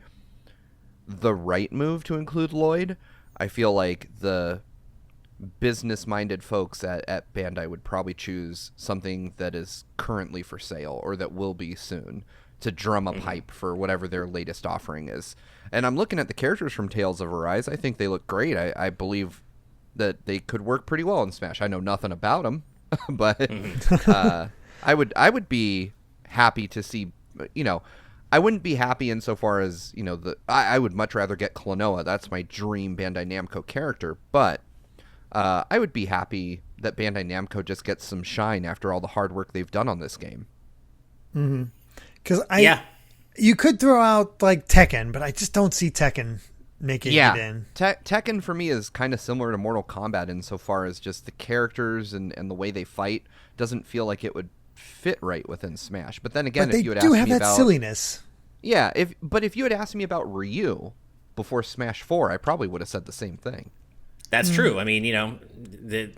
the right move to include Lloyd, I feel like the business-minded folks at Bandai would probably choose something that is currently for sale or that will be soon, to drum up hype for whatever their latest offering is. And I'm looking at the characters from Tales of Arise. I think they look great. I believe that they could work pretty well in Smash. I know nothing about them, but I would be happy to see, I wouldn't be happy insofar as, I would much rather get Klonoa. That's my dream Bandai Namco character. But I would be happy that Bandai Namco just gets some shine after all the hard work they've done on this game. Mm-hmm. Because you could throw out like Tekken, but I just don't see Tekken making it in. Tekken for me is kind of similar to Mortal Kombat insofar as just the characters and the way they fight doesn't feel like it would fit right within Smash. But then again, if you had asked me about... But they do have that silliness. Yeah, if you had asked me about Ryu before Smash 4, I probably would have said the same thing. That's true. I mean,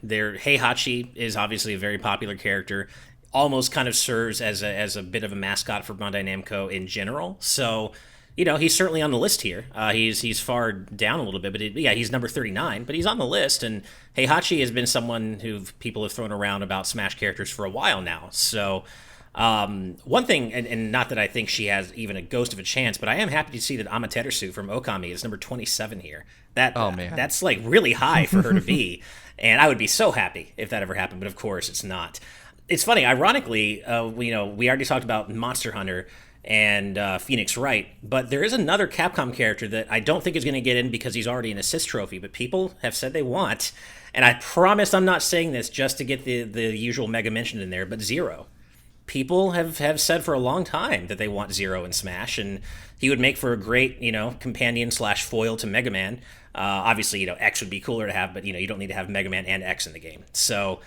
their Heihachi is obviously a very popular character. Almost kind of serves as a bit of a mascot for Bandai Namco in general. So, he's certainly on the list here. He's far down a little bit, but he's number 39, but he's on the list. And Heihachi has been someone who people have thrown around about Smash characters for a while now. So, one thing, and not that I think she has even a ghost of a chance, but I am happy to see that Amaterasu from Okami is number 27 here. That's like really high for her to be. And I would be so happy if that ever happened, but of course it's not. It's funny, ironically, we already talked about Monster Hunter and Phoenix Wright, but there is another Capcom character that I don't think is going to get in because he's already an assist trophy, but people have said they want, and I promise I'm not saying this just to get the usual Mega mention in there, but Zero. People have said for a long time that they want Zero in Smash, and he would make for a great, companion / foil to Mega Man. Obviously, X would be cooler to have, but, you don't need to have Mega Man and X in the game. So...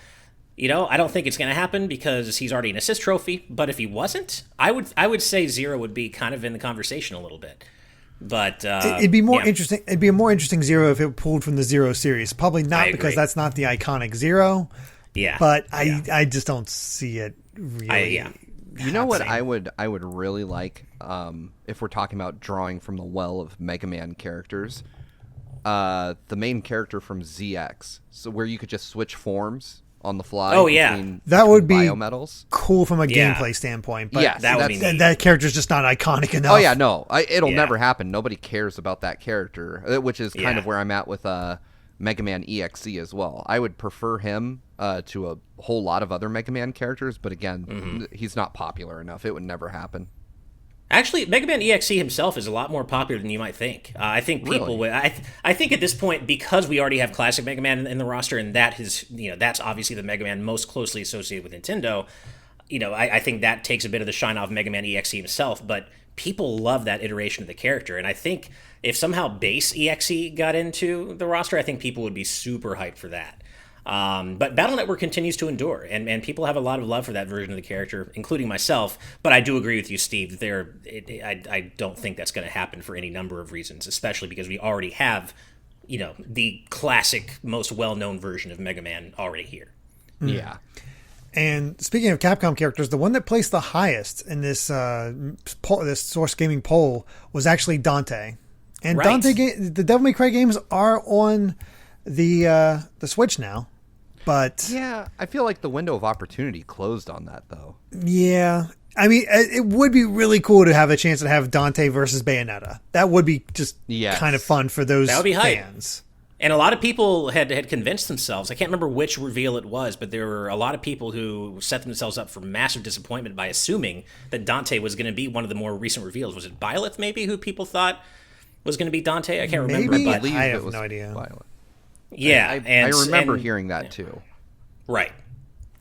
I don't think it's going to happen because he's already an assist trophy. But if he wasn't, I would say Zero would be kind of in the conversation a little bit. But it'd be more interesting. It'd be a more interesting Zero if it pulled from the Zero series. Probably not because that's not the iconic Zero. Yeah, but I just don't see it really. You know what I would really like if we're talking about drawing from the well of Mega Man characters, the main character from ZX, so where you could just switch forms on the fly. Oh yeah, that would be biometals. Cool from a gameplay standpoint. But yes, that would be neat. That character's just not iconic enough. Oh yeah, no, it'll never happen. Nobody cares about that character, which is kind of where I'm at with Mega Man EXE as well. I would prefer him to a whole lot of other Mega Man characters, but again, he's not popular enough. It would never happen. Actually, Mega Man EXE himself is a lot more popular than you might think. I think people would. I think at this point, because we already have classic Mega Man in the roster, and that's obviously the Mega Man most closely associated with Nintendo. I think that takes a bit of the shine off Mega Man EXE himself. But people love that iteration of the character, and I think if somehow base EXE got into the roster, I think people would be super hyped for that. But Battle Network continues to endure, and people have a lot of love for that version of the character, including myself. But I do agree with you, Steve. I don't think that's going to happen for any number of reasons, especially because we already have, the classic, most well-known version of Mega Man already here. Yeah. And speaking of Capcom characters, the one that placed the highest in this this Source Gaming poll was actually Dante. And right. The Devil May Cry games are on the Switch now. But yeah, I feel like the window of opportunity closed on that, though. Yeah. I mean, it would be really cool to have a chance to have Dante versus Bayonetta. That would be just kind of fun for those fans. And a lot of people had convinced themselves. I can't remember which reveal it was, but there were a lot of people who set themselves up for massive disappointment by assuming that Dante was going to be one of the more recent reveals. Was it Byleth, maybe, who people thought was going to be Dante? I can't remember. But I have no idea. Violet. Yeah, I remember hearing that too. Right.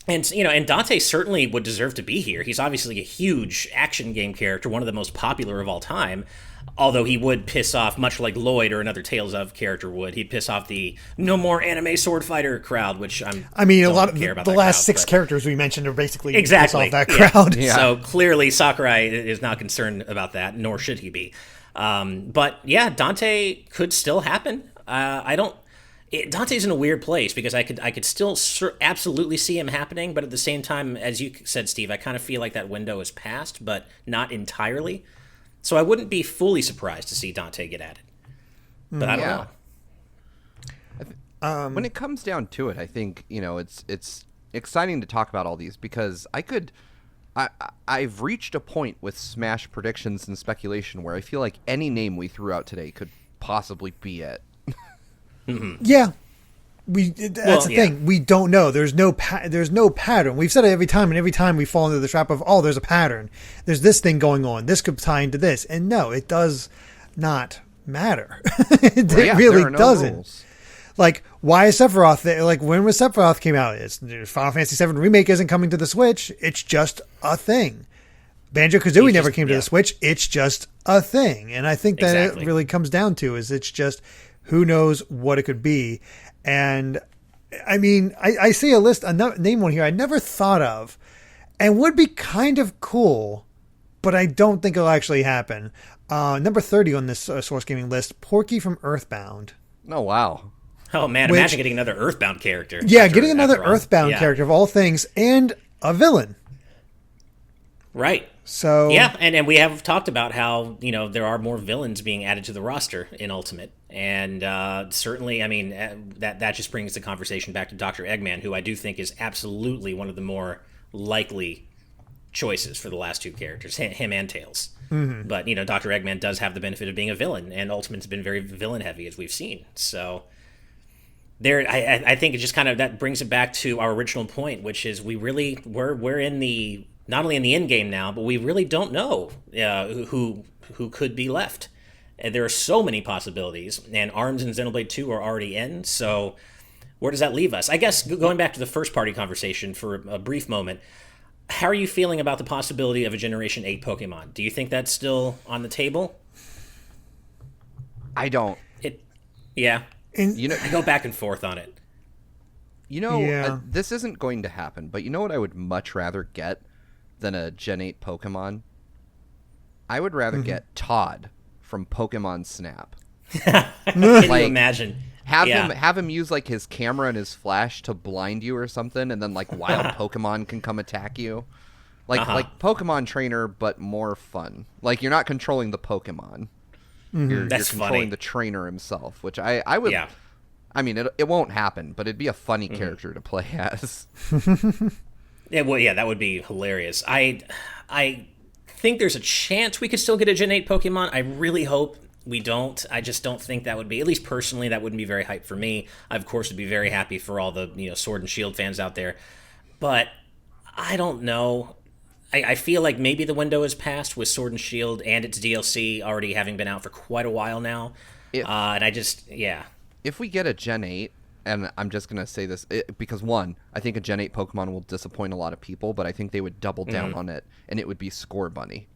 And and Dante certainly would deserve to be here. He's obviously a huge action game character, one of the most popular of all time. Although he would piss off, much like Lloyd or another Tales of character would, he'd piss off the no more anime sword fighter crowd, which a lot of the last six characters we mentioned are basically exactly piss off that crowd. Yeah. So clearly Sakurai is not concerned about that, nor should he be. But yeah, Dante could still happen. Dante's in a weird place because I could still absolutely see him happening, but at the same time, as you said, Steve, I kind of feel like that window is passed, but not entirely. So I wouldn't be fully surprised to see Dante get added. But I don't know. When it comes down to it, I think, it's exciting to talk about all these because I've reached a point with Smash predictions and speculation where I feel like any name we threw out today could possibly be it. Mm-hmm. Yeah. That's the thing. We don't know. There's no pattern. We've said it every time, and every time we fall into the trap of, there's a pattern. There's this thing going on. This could tie into this. And no, it does not matter. It really doesn't. Rules. Like, why is Sephiroth there? Like, when was Sephiroth came out? Final Fantasy VII Remake isn't coming to the Switch. It's just a thing. Banjo-Kazooie never came to the Switch. It's just a thing. And I think that it really comes down to is it's just who knows what it could be. And I mean, I see a name one here I never thought of and would be kind of cool, but I don't think it'll actually happen. Number 30 on this Source Gaming list, Porky from Earthbound. Oh, wow. Oh, man, imagine getting another Earthbound character. Yeah, getting another Earthbound character of all things and a villain. Right. So yeah, and we have talked about how there are more villains being added to the roster in Ultimate, and certainly, I mean that just brings the conversation back to Dr. Eggman, who I do think is absolutely one of the more likely choices for the last two characters, him and Tails. Mm-hmm. But Dr. Eggman does have the benefit of being a villain, and Ultimate's been very villain heavy as we've seen. So there, I think it just kind of that brings it back to our original point, which is we're in the not only in the end game now, but we really don't know who could be left. And there are so many possibilities, and ARMS and Xenoblade 2 are already in, so where does that leave us? I guess going back to the first party conversation for a brief moment, how are you feeling about the possibility of a Generation 8 Pokemon? Do you think that's still on the table? I don't. Yeah. I go back and forth on it. This isn't going to happen, but you know what I would much rather get than a Gen 8 Pokemon? I would rather get Todd from Pokemon Snap. Can you imagine? Have him use like his camera and his flash to blind you or something, and then like wild Pokemon can come attack you. Like Pokemon Trainer, but more fun. Like you're not controlling the Pokemon. You're controlling the trainer himself, which I would... Yeah. I mean, it won't happen, but it'd be a funny character to play as. That would be hilarious. I think there's a chance we could still get a Gen 8 Pokemon. I really hope we don't. I just don't think that would be, at least personally, that wouldn't be very hype for me. I, of course, would be very happy for all the Sword and Shield fans out there. But I don't know. I feel like maybe the window has passed with Sword and Shield and its DLC already having been out for quite a while now. And I just, If we get a Gen 8, and I'm just going to say this, because one, I think a Gen 8 Pokemon will disappoint a lot of people, but I think they would double down on it, and it would be Score Bunny.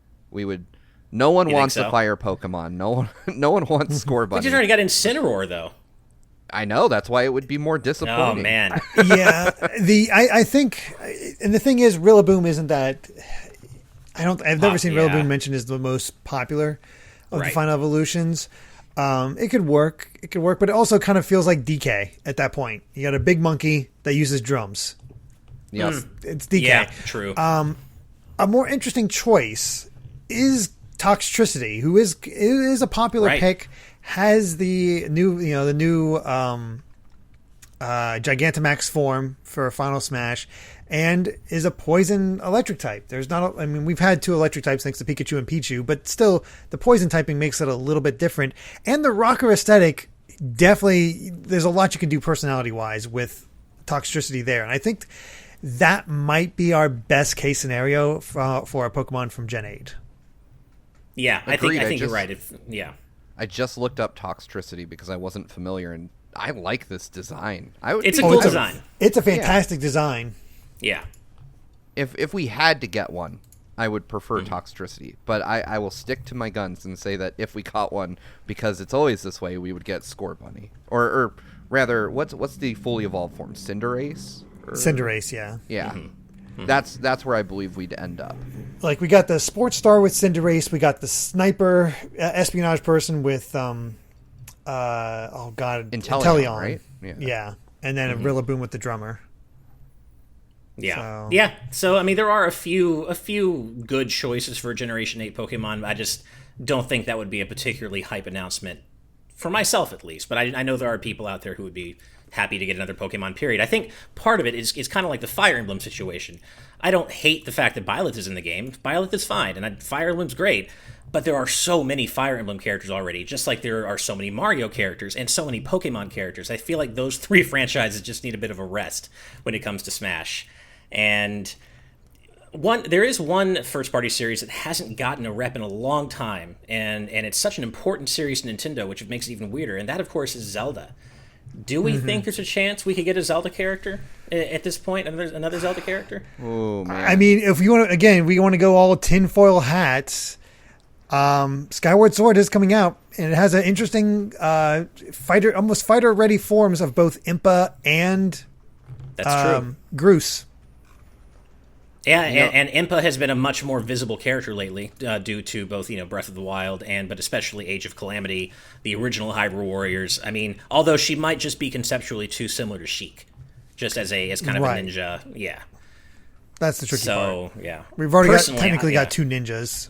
No one wants a fire Pokemon. No one wants Score Bunny. We just already got Incineroar, though. I know, that's why it would be more disappointing. Oh, man. Yeah, I think, and the thing is, Rillaboom isn't that, I've never seen Rillaboom mentioned as the most popular of the final evolutions. It could work, but it also kind of feels like DK at that point. You got a big monkey that uses drums. Yes. It's DK. Yeah, true. A more interesting choice is Toxtricity, who is a popular pick, has the new Gigantamax form for Final Smash, and is a poison electric type. We've had two electric types thanks to Pikachu and Pichu, but still the poison typing makes it a little bit different. And the rocker aesthetic, definitely, there's a lot you can do personality wise with Toxtricity there. And I think that might be our best case scenario for a Pokemon from Gen 8. Yeah, Agreed. I think you're right. I just looked up Toxtricity because I wasn't familiar, and I like this design. It's a cool design. It's a fantastic design. Yeah. If we had to get one, I would prefer Toxtricity, but I will stick to my guns and say that if we caught one, because it's always this way, we would get Score Bunny, or rather, what's the fully evolved form? Cinderace. Cinderace, yeah. Yeah. That's where I believe we'd end up. Like, we got the sports star with Cinderace, we got the sniper espionage person with Inteleon, right? Yeah. And then a Rillaboom with the drummer. Yeah. So I mean, there are a few good choices for Generation 8 Pokemon. I just don't think that would be a particularly hype announcement for myself, at least. But I know there are people out there who would be happy to get another Pokemon, period. I think part of it is kind of like the Fire Emblem situation. I don't hate the fact that Byleth is in the game. Byleth is fine, and Fire Emblem's great. But there are so many Fire Emblem characters already, just like there are so many Mario characters and so many Pokemon characters. I feel like those three franchises just need a bit of a rest when it comes to Smash. And there is one first-party series that hasn't gotten a rep in a long time, and it's such an important series to Nintendo, which makes it even weirder, and that, of course, is Zelda. Do we think there's a chance we could get a Zelda character at this point, another Zelda character? Oh, man. I mean, if we want to go all tinfoil hats, Skyward Sword is coming out, and it has an interesting almost fighter-ready forms of both Impa and That's true. Groose. Yeah, and Impa has been a much more visible character lately, due to both Breath of the Wild but especially Age of Calamity, the original Hyrule Warriors. I mean, although she might just be conceptually too similar to Sheik, just as kind of a ninja. Yeah, that's the tricky part. So yeah, we've already got two ninjas.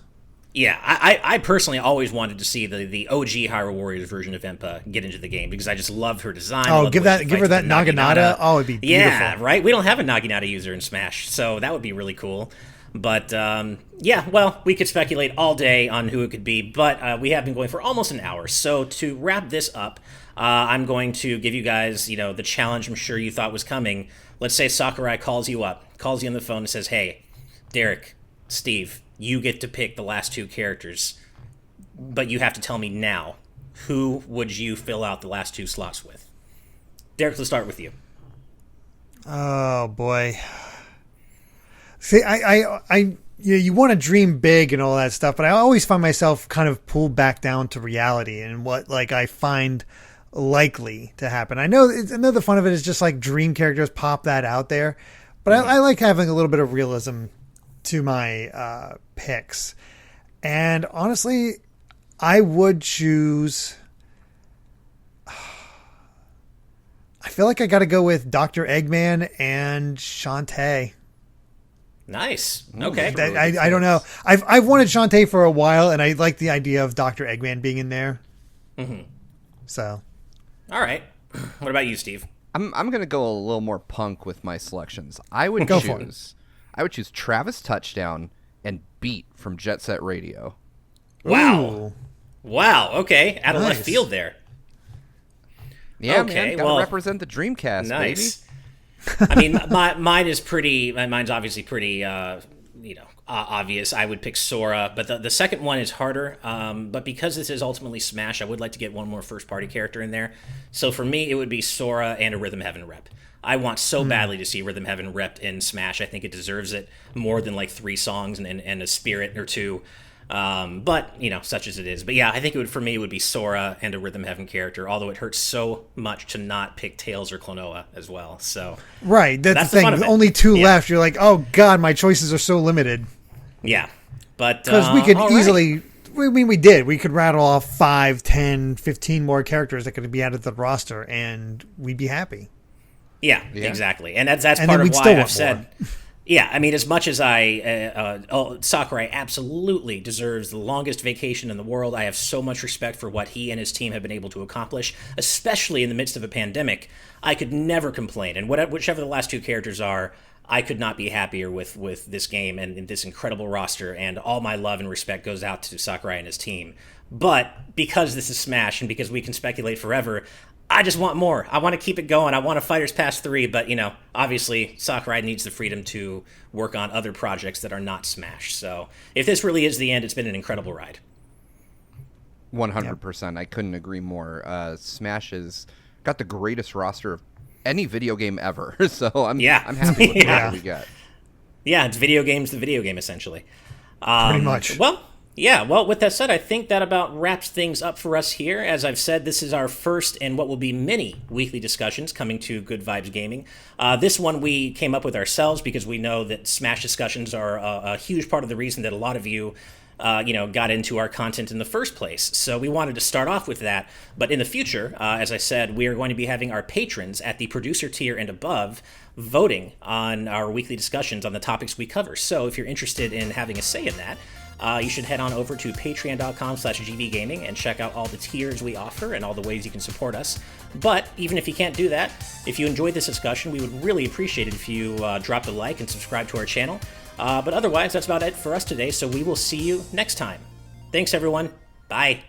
Yeah, I personally always wanted to see the OG Hyrule Warriors version of Impa get into the game because I just loved her design. Oh, give her that Naginata. Oh, it'd be beautiful. Yeah, right? We don't have a Naginata user in Smash, so that would be really cool. But, we could speculate all day on who it could be, but we have been going for almost an hour. So to wrap this up, I'm going to give you guys, the challenge I'm sure you thought was coming. Let's say Sakurai calls you on the phone and says, hey, Derrick, Steve, you get to pick the last two characters, but you have to tell me now. Who would you fill out the last two slots with? Derrick, let's start with you. Oh, boy. See, you want to dream big and all that stuff, but I always find myself kind of pulled back down to reality and what I find likely to happen. I know the fun of it is just like dream characters pop that out there, but I like having a little bit of realism to my picks. And honestly, I would choose. I feel like I got to go with Dr. Eggman and Shantae. Nice. Okay. I don't know. I've wanted Shantae for a while, and I like the idea of Dr. Eggman being in there. Mm-hmm. So, all right. What about you, Steve? I'm going to go a little more punk with my selections. I would choose Travis Touchdown and Beat from Jet Set Radio. Wow. Ooh. Wow. Okay. Out of Nice. left field there. Yeah, Okay, man. Gotta represent the Dreamcast, Nice. baby. I mean, mine's obviously pretty, obvious. I would pick Sora, but the second one is harder. But because this is ultimately Smash, I would like to get one more first-party character in there. So for me, it would be Sora and a Rhythm Heaven rep. I want so badly to see Rhythm Heaven repped in Smash. I think it deserves it more than like 3 songs and a Spirit or 2. But such as it is. But yeah, I think it would be Sora and a Rhythm Heaven character, although it hurts so much to not pick Tails or Klonoa as well. So right, that's the thing. Only 2 left. You're like, oh god, my choices are so limited. Yeah, but because we could easily. I mean, we did. We could rattle off 5, 10, 15 more characters that could be added to the roster, and we'd be happy. Yeah. Exactly, and that's and part of why I've more. said. Yeah, I mean, as much as Sakurai absolutely deserves the longest vacation in the world, I have so much respect for what he and his team have been able to accomplish, especially in the midst of a pandemic. I could never complain, and whichever the last 2 characters are, I could not be happier with this game and this incredible roster, and all my love and respect goes out to Sakurai and his team. But because this is Smash, and because we can speculate forever, I just want more. I want to keep it going. I want a Fighters Pass 3, but, obviously Sakurai needs the freedom to work on other projects that are not Smash. So if this really is the end, it's been an incredible ride. 100%. I couldn't agree more. Smash has got the greatest roster of any video game ever. So I'm happy with what we got. Yeah, it's video games, the video game, essentially. Pretty much. Well, with that said, I think that about wraps things up for us here. As I've said, this is our first and what will be many weekly discussions coming to Good Vibes Gaming. This one we came up with ourselves because we know that Smash discussions are a huge part of the reason that a lot of you got into our content in the first place. So we wanted to start off with that. But in the future, as I said, we are going to be having our patrons at the producer tier and above voting on our weekly discussions on the topics we cover. So if you're interested in having a say in that, you should head on over to patreon.com/gvgaming and check out all the tiers we offer and all the ways you can support us. But even if you can't do that, if you enjoyed this discussion, we would really appreciate it if you dropped a like and subscribe to our channel. But otherwise, that's about it for us today, so we will see you next time. Thanks, everyone. Bye.